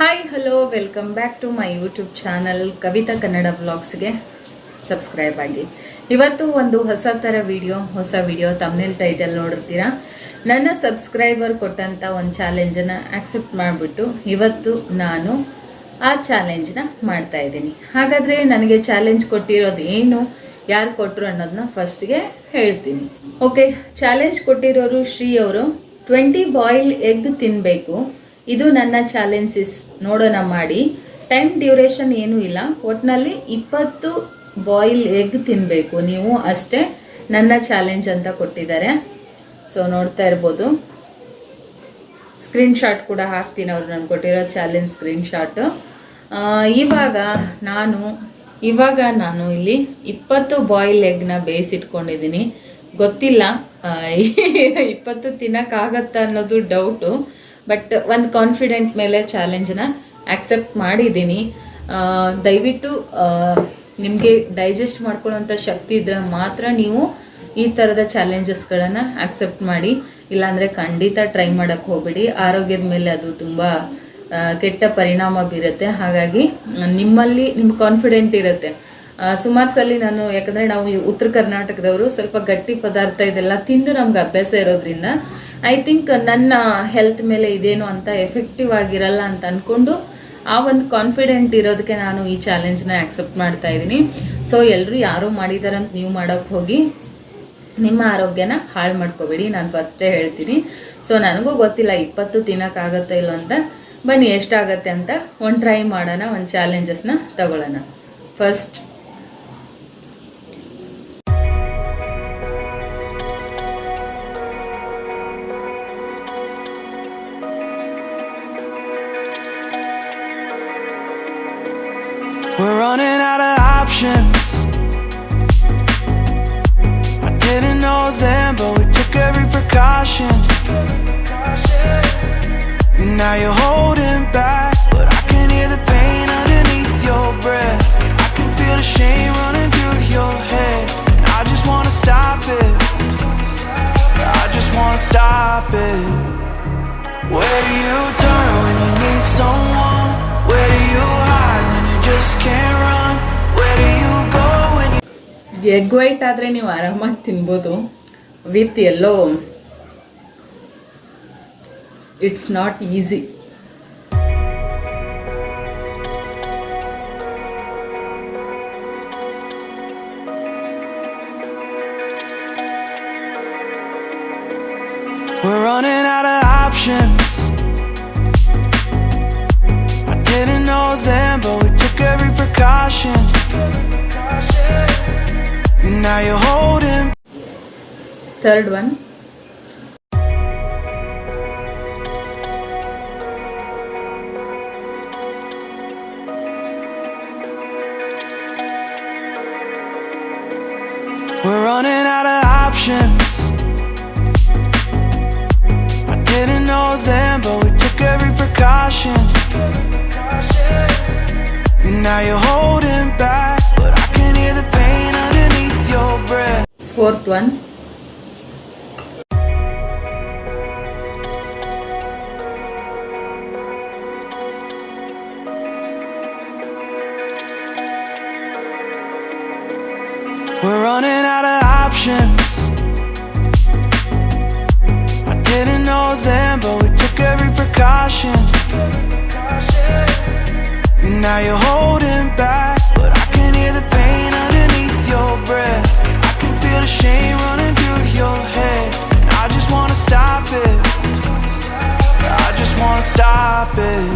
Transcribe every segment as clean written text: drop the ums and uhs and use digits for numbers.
Hi hello welcome back to my YouTube channel Kavita Kannada ವ್ಲಾಗ್ಸ್ಗೆ subscribe ಆಗಿ. ಇವತ್ತು ಒಂದು ಹೊಸ ಥರ ಹೊಸ ವಿಡಿಯೋ ತಮ್ನೇಲ್ ಟೈಟಲ್ ನೋಡಿರ್ತೀರಾ. ನನ್ನ ಸಬ್ಸ್ಕ್ರೈಬರ್ ಕೊಟ್ಟಂಥ ಒಂದು ಚಾಲೆಂಜನ್ನು ಆಕ್ಸೆಪ್ಟ್ ಮಾಡಿಬಿಟ್ಟು ಇವತ್ತು ನಾನು ಆ ಚಾಲೆಂಜ್ನ ಮಾಡ್ತಾ ಇದ್ದೀನಿ. ಹಾಗಾದರೆ ನನಗೆ ಚಾಲೆಂಜ್ ಕೊಟ್ಟಿರೋದು ಏನು, ಯಾರು ಕೊಟ್ಟರು ಅನ್ನೋದನ್ನ ಫಸ್ಟ್ಗೆ ಹೇಳ್ತೀನಿ. ಓಕೆ, ಚಾಲೆಂಜ್ ಕೊಟ್ಟಿರೋರು ಶ್ರೀ ಅವರು. 20 ಬಾಯ್ಲ್ ಎಗ್ ತಿನ್ನಬೇಕು, ಇದು ನನ್ನ ಚಾಲೆಂಜಸ್. ನೋಡೋಣ ಮಾಡಿ. ಟೈಮ್ ಡ್ಯೂರೇಷನ್ ಏನೂ ಇಲ್ಲ, ಒಟ್ಟಿನಲ್ಲಿ 20 ಬಾಯ್ಲ್ ಎಗ್ ತಿನ್ನಬೇಕು ನೀವು ಅಷ್ಟೇ. ನನ್ನ ಚಾಲೆಂಜ್ ಅಂತ ಕೊಟ್ಟಿದ್ದಾರೆ. ಸೊ ನೋಡ್ತಾ ಇರ್ಬೋದು, ಸ್ಕ್ರೀನ್ ಶಾಟ್ ಕೂಡ ಹಾಕ್ತೀನಿ ಅವ್ರು ನಾನು ಕೊಟ್ಟಿರೋ ಚಾಲೆಂಜ್ ಸ್ಕ್ರೀನ್ ಶಾಟ್. ಇವಾಗ ನಾನು ಇಲ್ಲಿ 20 ಬಾಯ್ಲ್ ಎಗ್ನ ಬೇಯಿಸಿಟ್ಕೊಂಡಿದ್ದೀನಿ. ಗೊತ್ತಿಲ್ಲ 20 ತಿನ್ನಕ್ಕಾಗತ್ತಾ ಅನ್ನೋದು ಡೌಟು, ಬಟ್ ಒಂದು ಕಾನ್ಫಿಡೆಂಟ್ ಮೇಲೆ ಚಾಲೆಂಜನ್ನ ಆಕ್ಸೆಪ್ಟ್ ಮಾಡಿದ್ದೀನಿ. ದಯವಿಟ್ಟು ನಿಮಗೆ ಡೈಜೆಸ್ಟ್ ಮಾಡ್ಕೊಳ್ಳೋಂಥ ಶಕ್ತಿ ಇದ್ದರೆ ಮಾತ್ರ ನೀವು ಈ ಥರದ ಚಾಲೆಂಜಸ್ಗಳನ್ನು ಆಕ್ಸೆಪ್ಟ್ ಮಾಡಿ, ಇಲ್ಲಾಂದರೆ ಖಂಡಿತ ಟ್ರೈ ಮಾಡೋಕ್ಕೆ ಹೋಗ್ಬೇಡಿ. ಆರೋಗ್ಯದ ಮೇಲೆ ಅದು ತುಂಬ ಕೆಟ್ಟ ಪರಿಣಾಮ ಬೀರುತ್ತೆ. ಹಾಗಾಗಿ ನಿಮ್ಮಲ್ಲಿ ನಿಮ್ಮ ಕಾನ್ಫಿಡೆಂಟ್ ಇರುತ್ತೆ. ಸುಮಾರು ಸಲ ನಾನು, ಯಾಕಂದರೆ ನಾವು ಉತ್ತರ ಕರ್ನಾಟಕದವರು ಸ್ವಲ್ಪ ಗಟ್ಟಿ ಪದಾರ್ಥ ಇದೆಲ್ಲ ತಿಂದು ನಮ್ಗೆ ಅಭ್ಯಾಸ ಇರೋದ್ರಿಂದ ಐ ಥಿಂಕ್ ನನ್ನ ಹೆಲ್ತ್ ಮೇಲೆ ಇದೇನು ಅಂತ ಎಫೆಕ್ಟಿವ್ ಆಗಿರಲ್ಲ ಅಂತ ಅಂದ್ಕೊಂಡು ಆ ಒಂದು ಕಾನ್ಫಿಡೆಂಟ್ ಇರೋದಕ್ಕೆ ನಾನು ಈ ಚಾಲೆಂಜ್ನ ಆಕ್ಸೆಪ್ಟ್ ಮಾಡ್ತಾ ಇದ್ದೀನಿ. ಸೊ ಎಲ್ಲರೂ ಯಾರೋ ಮಾಡಿದಾರಂತ ನೀವು ಮಾಡೋಕ್ಕೆ ಹೋಗಿ ನಿಮ್ಮ ಆರೋಗ್ಯನ ಹಾಳು ಮಾಡ್ಕೋಬೇಡಿ, ನಾನು ಫಸ್ಟೇ ಹೇಳ್ತೀನಿ. ಸೊ ನನಗೂ ಗೊತ್ತಿಲ್ಲ 20 ತಿನ್ನೋಕ್ಕಾಗತ್ತೋ ಇಲ್ಲೋ ಅಂತ. ಬನ್ನಿ ಎಷ್ಟಾಗತ್ತೆ ಅಂತ ಒಂದು ಟ್ರೈ ಮಾಡೋಣ, ಒಂದು ಚಾಲೆಂಜಸ್ನ ತಗೊಳ್ಳೋಣ. First we're running out of options. I didn't know then, but we took every precaution. Now you're holding back, but I can hear the pain underneath your breath. I can feel the shame running through your head. I just wanna stop it, I just wanna stop it. Where do you turn when you need someone? Where do you hide when you just can't run? Where do you go when you... egg white ಆದರೆ ನೀವು ಆರಾಮಾಗಿ ತಿನ್ಬೋದು. With yellow it's not easy. We're running out of options. I didn't know then, but we took every precaution. Now you're holding. Third one. We're running out of options. I didn't know then, but we took every precaution. Now you're holding back, but I can hear the pain underneath your breath. Fourth one. We're running out of options. I didn't know then, but we took every precaution. Now you're holding back, but I can hear the pain underneath your breath. I can feel the shame running through your head. I just wanna stop it, I just wanna stop it.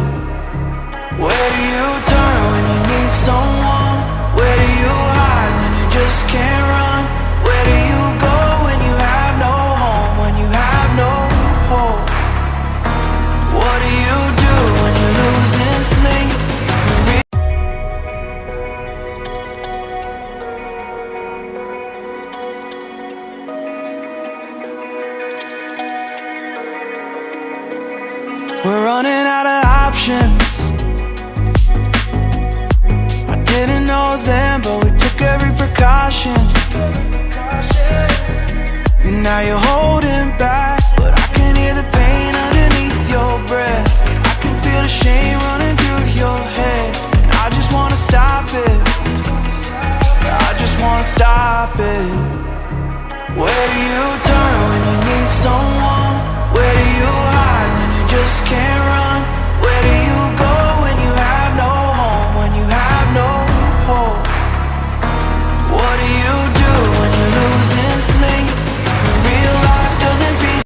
Where do you turn when you need someone? Where do you hide when you just can't run? Where do you go when you have no home, when you have no hope? What do you do when you're losing sleep? We're running out of options. I didn't know then, but we took every precaution. Now you're holding back, but I can hear the pain underneath your breath. I can feel the shame running stop it? Where do you turn when you need someone? Where do you hide when you just can't run? Where do you go when you have no home? When you have no hope? What do you do when you're losing sleep? When real life doesn't beat.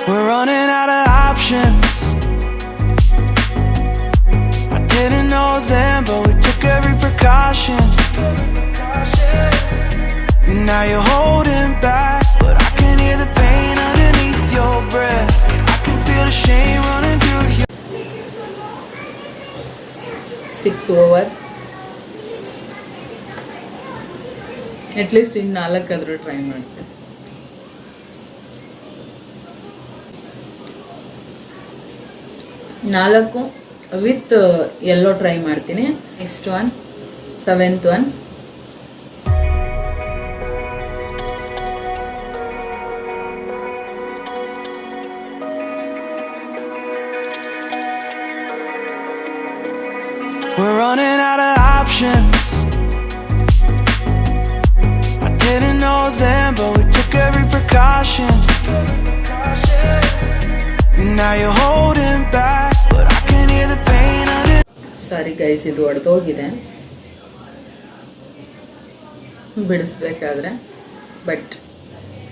We're running out of options. I didn't know then, but we took every precaution. Now you're holding back, but I can hear the pain underneath your breath. I can feel the shame running through your 6 over. At least ಇನ್ನು 4 ಆದರೂ try ಮಾಡ್ತೀನಿ. ನಾಲ್ಕು with yellow try ಮಾಡ್ತೀನಿ. Next one 7th one. We're running out of options. I didn't know then, but we took every precaution. Now you're holding back, but I can hear the pain under. Sorry guys, ಇದು ಒಡೆದೋಗಿದೆ ಬಿಡಿಸ್ಬೇಕಾದ್ರೆ, but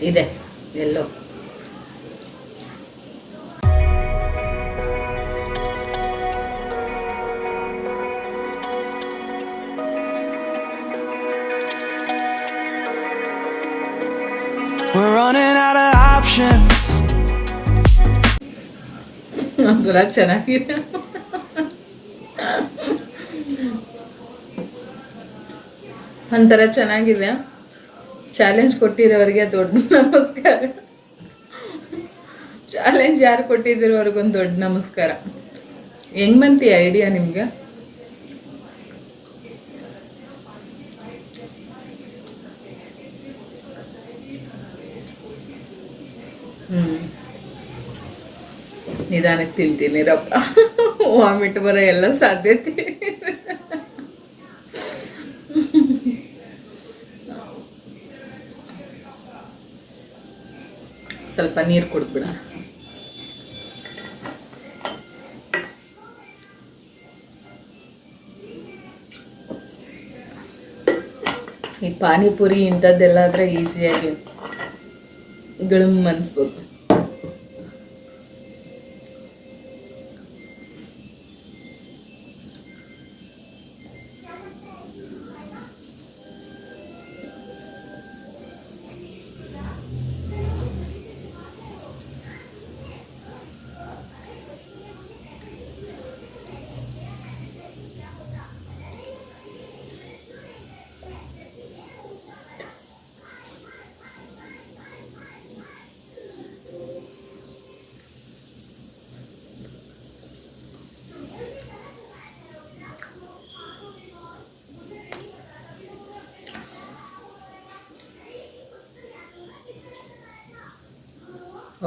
ಇದೆ ಎಲ್ಲೋ. We're running out of options. ಒಂಥರ ಚೆನ್ನಾಗಿದೆ. ಒಂಥರ ಚೆನ್ನಾಗಿದೆ. Challenge ಕೊಟ್ಟಿರೋರಿಗೆ ದೊಡ್ಡ ನಮಸ್ಕಾರ. Challenge ಯಾರು ಕೊಟ್ಟಿದ್ದೀರೋ ಅವ್ರಿಗೊಂದು ದೊಡ್ಡ ನಮಸ್ಕಾರ. ಹೆಂಗ್ ಬಂತಿ ಐಡಿಯಾ ನಿಮ್ಗೆ? ನಿಧಾನಕ್ಕೆ ತಿಂತೀನಿ ರಪ್ಪ, ವಾಮಿಟ್ ಬರೋ ಎಲ್ಲ ಸಾಧ್ಯತೆ. ಸ್ವಲ್ಪ ನೀರು ಕುಡಿದ್ಬಿಡ. ಈ ಪಾನಿಪುರಿ ಇಂಥದ್ದೆಲ್ಲ ಆದರೆ ಈಸಿಯಾಗಿ ಗಳಮ್ ಅನ್ಸ್ಬೋದು.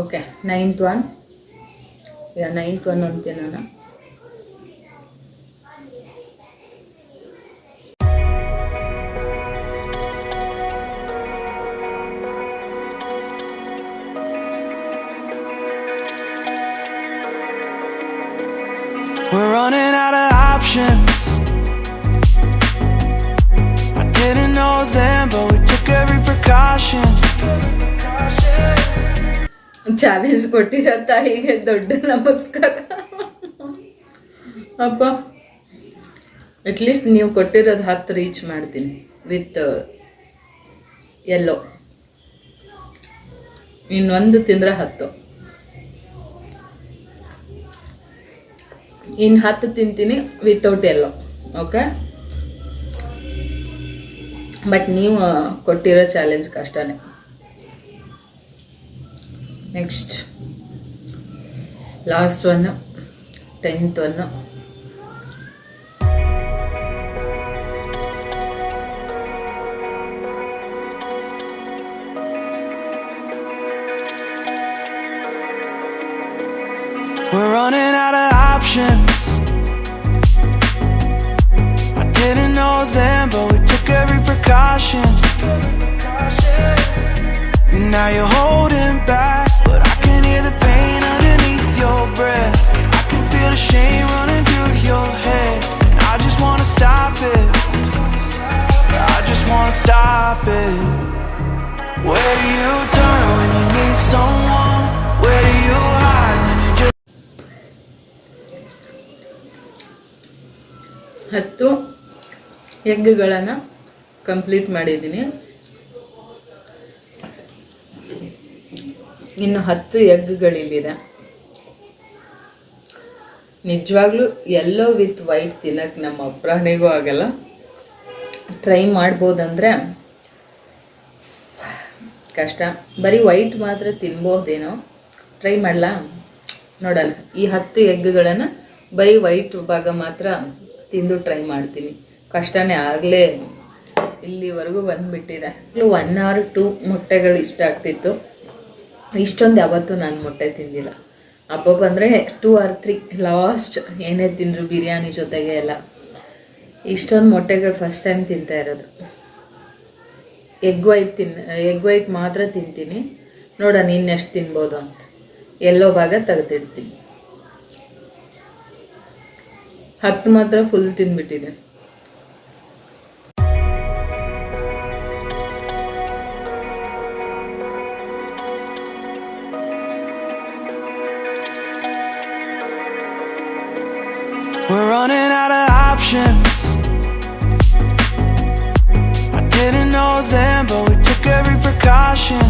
Okay, 9th one. Yeah 9th one ಅಂತೀನಿ ನಾನು. We're running out of options. I didn't know then, but we took every precaution. Challenge ಕೊಟ್ಟಿರೋ ತಾಯಿಗೆ ದೊಡ್ಡ ನಮಸ್ಕಾರ. ಅಪ್ಪ, ಅಟ್ಲೀಸ್ಟ್ ನೀವು ಕೊಟ್ಟಿರೋದು 10 ರೀಚ್ ಮಾಡ್ತೀನಿ ವಿತ್ ಎಲ್ಲೋ. ಇನ್ನೊಂದು ತಿಂದರೆ 10, ಇನ್ನು 10 ತಿಂತೀನಿ ವಿತೌಟ್ ಎಲ್ಲೋ. ಓಕೆ, ಬಟ್ ನೀವು ಕೊಟ್ಟಿರೋ ಚಾಲೆಂಜ್ ಕಷ್ಟನೇ. Next last one 10th one. options. I didn't know then, but we took every precaution. Now you're holding back, but I can hear the pain underneath your breath. I can feel the shame running through your head. I just wanna stop it. I just wanna stop it. Where do you turn when you need someone? Where do you hide when you just 10 ಎಗ್ಗಳನ್ನು complete ಮಾಡಿದ್ದೀನಿ. ಇನ್ನು 10 ಎಗ್ಗಳಿಲ್ಲಿದೆ. ನಿಜವಾಗ್ಲೂ ಎಲ್ಲೋ with white ತಿನ್ನಕ್ಕೆ ನಮ್ಮ ಪ್ರಾಣಿಗೂ ಆಗಲ್ಲ. Try ಮಾಡ್ಬೋದಂದರೆ ಕಷ್ಟ. ಬರೀ white ಮಾತ್ರ ತಿನ್ಬೋದೇನೋ. Try ಮಾಡಲಾ ನೋಡೋಣ. ಈ 10 ಎಗ್ಗಳನ್ನು ಬರೀ ವೈಟ್ ಭಾಗ ಮಾತ್ರ ತಿಂದು ಟ್ರೈ ಮಾಡ್ತೀನಿ. ಕಷ್ಟನೇ, ಆಗಲೇ ಇಲ್ಲಿವರೆಗೂ ಬಂದುಬಿಟ್ಟಿದೆ. 1 or 2 ಮೊಟ್ಟೆಗಳು ಇಷ್ಟ ಆಗ್ತಿತ್ತು. ಇಷ್ಟೊಂದು ಯಾವತ್ತೂ ನಾನು ಮೊಟ್ಟೆ ತಿಂದಿಲ್ಲ. ಹಬ್ಬ ಬಂದರೆ 2 or 3 ಲಾಸ್ಟ್ ಏನೇ ತಿಂದರು ಬಿರಿಯಾನಿ ಜೊತೆಗೆ ಎಲ್ಲ. ಇಷ್ಟೊಂದು ಮೊಟ್ಟೆಗಳು ಫಸ್ಟ್ ಟೈಮ್ ತಿಂತಾ ಇರೋದು. ಎಗ್ ವೈಟ್ ಮಾತ್ರ ತಿಂತೀನಿ. ನೋಡೋಣ ಇನ್ನೆಷ್ಟು ತಿನ್ಬೋದು ಅಂತ. ಎಲ್ಲೋ ಭಾಗ ತೆಗೆದಿಡ್ತೀನಿ. 10 ಮಾತ್ರ full ತಿಂದ್ಬಿಟ್ಟಿದೆ. We're running out of options. I didn't know then, but we took every precaution.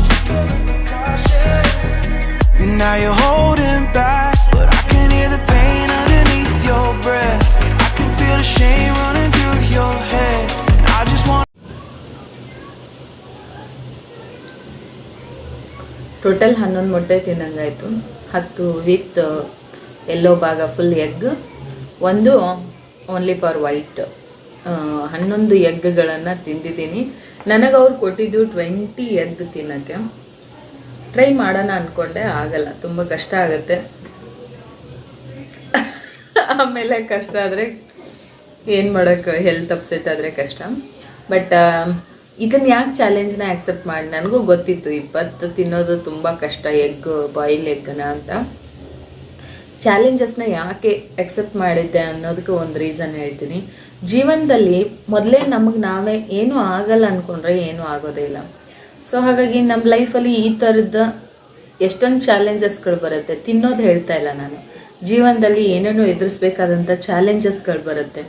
Now you're holding back, but I can hear the pain underneath your breath. I can feel the shame running through your head. I just want total 11 ಮೊಟ್ಟೆ ತಿನ್ನಂಗಾಯಿತು. 10 with ಎಲ್ಲೋ ಭಾಗ full egg, 1 only for white. 11 ಎಗ್ಗಳನ್ನು ತಿಂದಿದ್ದೀನಿ. ನನಗೆ ಅವ್ರು ಕೊಟ್ಟಿದ್ದು 20 egg ತಿನ್ನೋಕ್ಕೆ. Try ಮಾಡೋಣ ಅಂದ್ಕೊಂಡೆ, ಆಗಲ್ಲ, ತುಂಬ ಕಷ್ಟ ಆಗುತ್ತೆ. ಆಮೇಲೆ ಕಷ್ಟ ಆದರೆ ಏನು ಮಾಡೋಕ್ಕೆ, ಹೆಲ್ತ್ ಅಪ್ಸೆಟ್ ಆದರೆ ಕಷ್ಟ. ಬಟ್ ಇದನ್ನು ಯಾಕೆ ಚಾಲೆಂಜ್ನ ಆ್ಯಕ್ಸೆಪ್ಟ್ ಮಾಡಿ, ನನಗೂ ಗೊತ್ತಿತ್ತು 20 ತಿನ್ನೋದು ತುಂಬ ಕಷ್ಟ, ಬಾಯ್ಲ್ ಎಗ್ಗನ್ನ ಅಂತ. ಚಾಲೆಂಜಸ್ನ ಯಾಕೆ ಅಕ್ಸೆಪ್ಟ್ ಮಾಡಿದ್ದೆ ಅನ್ನೋದಕ್ಕೆ ಒಂದು ರೀಸನ್ ಹೇಳ್ತೀನಿ. ಜೀವನದಲ್ಲಿ ಮೊದಲೇ ನಮಗೆ ನಾವೇ ಏನೂ ಆಗಲ್ಲ ಅಂದ್ಕೊಂಡ್ರೆ ಏನೂ ಆಗೋದೇ ಇಲ್ಲ. ಸೊ ಹಾಗಾಗಿ ನಮ್ಮ ಲೈಫಲ್ಲಿ ಈ ಥರದ ಎಷ್ಟೊಂದು ಚಾಲೆಂಜಸ್ಗಳು ಬರುತ್ತೆ. ತಿನ್ನೋದು ಹೇಳ್ತಾ ಇಲ್ಲ ನಾನು, ಜೀವನದಲ್ಲಿ ಏನೇನೋ ಎದುರಿಸ್ಬೇಕಾದಂಥ ಚಾಲೆಂಜಸ್ಗಳು ಬರುತ್ತೆ.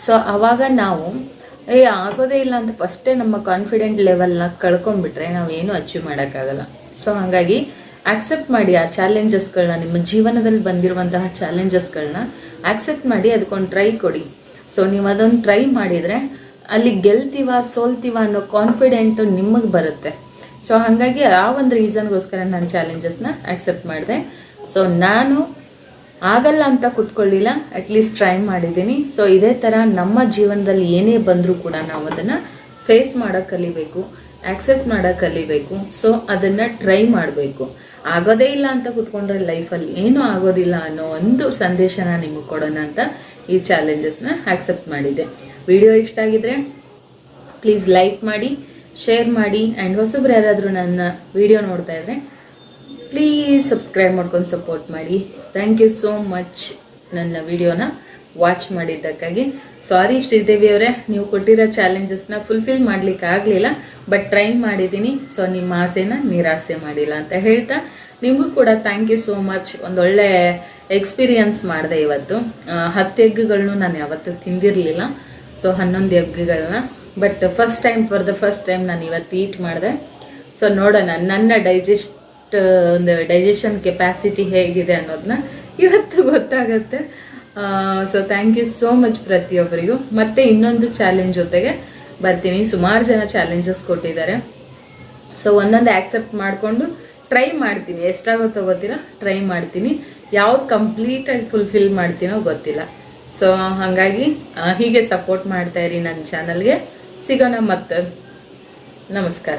ಸೊ ಆವಾಗ ನಾವು ಆಗೋದೇ ಇಲ್ಲ ಅಂತ ಫಸ್ಟೇ ನಮ್ಮ ಕಾನ್ಫಿಡೆಂಟ್ ಲೆವೆಲ್ನ ಕಳ್ಕೊಂಡ್ಬಿಟ್ರೆ ನಾವೇನು ಅಚೀವ್ ಮಾಡೋಕ್ಕಾಗಲ್ಲ. ಸೊ ಹಾಗಾಗಿ ಆಕ್ಸೆಪ್ಟ್ ಮಾಡಿ ಆ ಚಾಲೆಂಜಸ್ಗಳನ್ನ, ನಿಮ್ಮ ಜೀವನದಲ್ಲಿ ಬಂದಿರುವಂತಹ ಚಾಲೆಂಜಸ್ಗಳನ್ನ ಆಕ್ಸೆಪ್ಟ್ ಮಾಡಿ ಅದಕ್ಕೊಂದು ಟ್ರೈ ಕೊಡಿ. ಸೊ ನೀವು ಅದೊಂದು ಟ್ರೈ ಮಾಡಿದರೆ ಅಲ್ಲಿ ಸೋಲ್ತೀವ ಅನ್ನೋ ಕಾನ್ಫಿಡೆಂಟು ನಿಮಗೆ ಬರುತ್ತೆ. ಸೊ ಹಾಗಾಗಿ ಆ ಒಂದು ರೀಸನ್ಗೋಸ್ಕರ ನಾನು ಚಾಲೆಂಜಸ್ನ ಆಕ್ಸೆಪ್ಟ್ ಮಾಡಿದೆ. ಸೊ ನಾನು ಆಗಲ್ಲ ಅಂತ ಕೂತ್ಕೊಳ್ಳಿಲ್ಲ, ಅಟ್ಲೀಸ್ಟ್ ಟ್ರೈ ಮಾಡಿದ್ದೀನಿ. ಸೊ ಇದೇ ಥರ ನಮ್ಮ ಜೀವನದಲ್ಲಿ ಏನೇ ಬಂದರೂ ಕೂಡ ನಾವು ಅದನ್ನು ಫೇಸ್ ಮಾಡೋಕ್ಕೆ ಕಲಿಬೇಕು, ಆಕ್ಸೆಪ್ಟ್ ಮಾಡೋಕ್ಕೆ ಕಲಿಬೇಕು. ಸೊ ಅದನ್ನು ಟ್ರೈ ಮಾಡಬೇಕು. ಆಗೋದೇ ಇಲ್ಲ ಅಂತ ಕೂತ್ಕೊಂಡ್ರೆ ಲೈಫಲ್ಲಿ ಏನೂ ಆಗೋದಿಲ್ಲ ಅನ್ನೋ ಒಂದು ಸಂದೇಶನ ನಿಮಗೆ ಕೊಡೋಣ ಅಂತ ಈ ಚಾಲೆಂಜಸ್ನ ಆಕ್ಸೆಪ್ಟ್ ಮಾಡಿದ್ದೆ. ವಿಡಿಯೋ ಇಷ್ಟ ಆಗಿದ್ರೆ ಪ್ಲೀಸ್ ಲೈಕ್ ಮಾಡಿ, ಶೇರ್ ಮಾಡಿ, ಆ್ಯಂಡ್ ಹೊಸಬ್ರು ಯಾರಾದರೂ ನನ್ನ ವಿಡಿಯೋ ನೋಡ್ತಾ ಇದ್ರೆ ಪ್ಲೀಸ್ ಸಬ್ಸ್ಕ್ರೈಬ್ ಮಾಡ್ಕೊಂಡು ಸಪೋರ್ಟ್ ಮಾಡಿ. ಥ್ಯಾಂಕ್ ಯು ಸೋ ಮಚ್ ನನ್ನ ವಿಡಿಯೋನ ವಾಚ್ ಮಾಡಿದ್ದಕ್ಕಾಗಿ. ಸಾರಿ ಶ್ರೀದೇವಿ ಅವರೇ, ನೀವು ಕೊಟ್ಟಿರೋ ಚಾಲೆಂಜಸ್ನ ಫುಲ್ಫಿಲ್ ಮಾಡಲಿಕ್ಕೆ ಆಗಲಿಲ್ಲ, ಬಟ್ ಟ್ರೈ ಮಾಡಿದ್ದೀನಿ. ಸೊ ನಿಮ್ಮ ಆಸೆನ ನಿರಾಸೆ ಮಾಡಿಲ್ಲ ಅಂತ ಹೇಳ್ತಾ ನಿಮಗೂ ಕೂಡ ಥ್ಯಾಂಕ್ ಯು ಸೋ ಮಚ್. ಒಂದೊಳ್ಳೆ ಎಕ್ಸ್ಪೀರಿಯನ್ಸ್ ಮಾಡಿದೆ ಇವತ್ತು. 10 ಎಗ್ಗಳನ್ನೂ ನಾನು ಯಾವತ್ತೂ ತಿಂದಿರಲಿಲ್ಲ. ಸೊ 11 ಎಗ್ಗಳನ್ನ but for the first time ನಾನು ಇವತ್ತು ಈಟ್ ಮಾಡಿದೆ. ಸೊ ನೋಡೋಣ ನನ್ನ ಡೈಜೆಷನ್ ಕೆಪಾಸಿಟಿ ಹೇಗಿದೆ ಅನ್ನೋದನ್ನ ಇವತ್ತು ಗೊತ್ತಾಗುತ್ತೆ. So thank you so much ಪ್ರತಿಯೊಬ್ಬರಿಗೂ. ಮತ್ತೆ ಇನ್ನೊಂದು ಚಾಲೆಂಜ್ ಜೊತೆಗೆ ಬರ್ತೀನಿ. ಸುಮಾರು ಜನ ಚಾಲೆಂಜಸ್ ಕೊಟ್ಟಿದ್ದಾರೆ. ಸೊ ಒಂದೊಂದು ಆಕ್ಸೆಪ್ಟ್ ಮಾಡಿಕೊಂಡು ಟ್ರೈ ಮಾಡ್ತೀನಿ. ಎಷ್ಟಾಗುತ್ತೋ ಗೊತ್ತಿಲ್ಲ, ಟ್ರೈ ಮಾಡ್ತೀನಿ. ಯಾವ್ದು ಕಂಪ್ಲೀಟಾಗಿ ಫುಲ್ಫಿಲ್ ಮಾಡ್ತೀನೋ ಗೊತ್ತಿಲ್ಲ. ಸೊ ಹಾಗಾಗಿ ಹೀಗೆ ಸಪೋರ್ಟ್ ಮಾಡ್ತಾ ಇರಿ ನನ್ನ ಚಾನಲ್ಗೆ. ಸಿಗೋಣ ಮತ್ತೆ. ನಮಸ್ಕಾರ.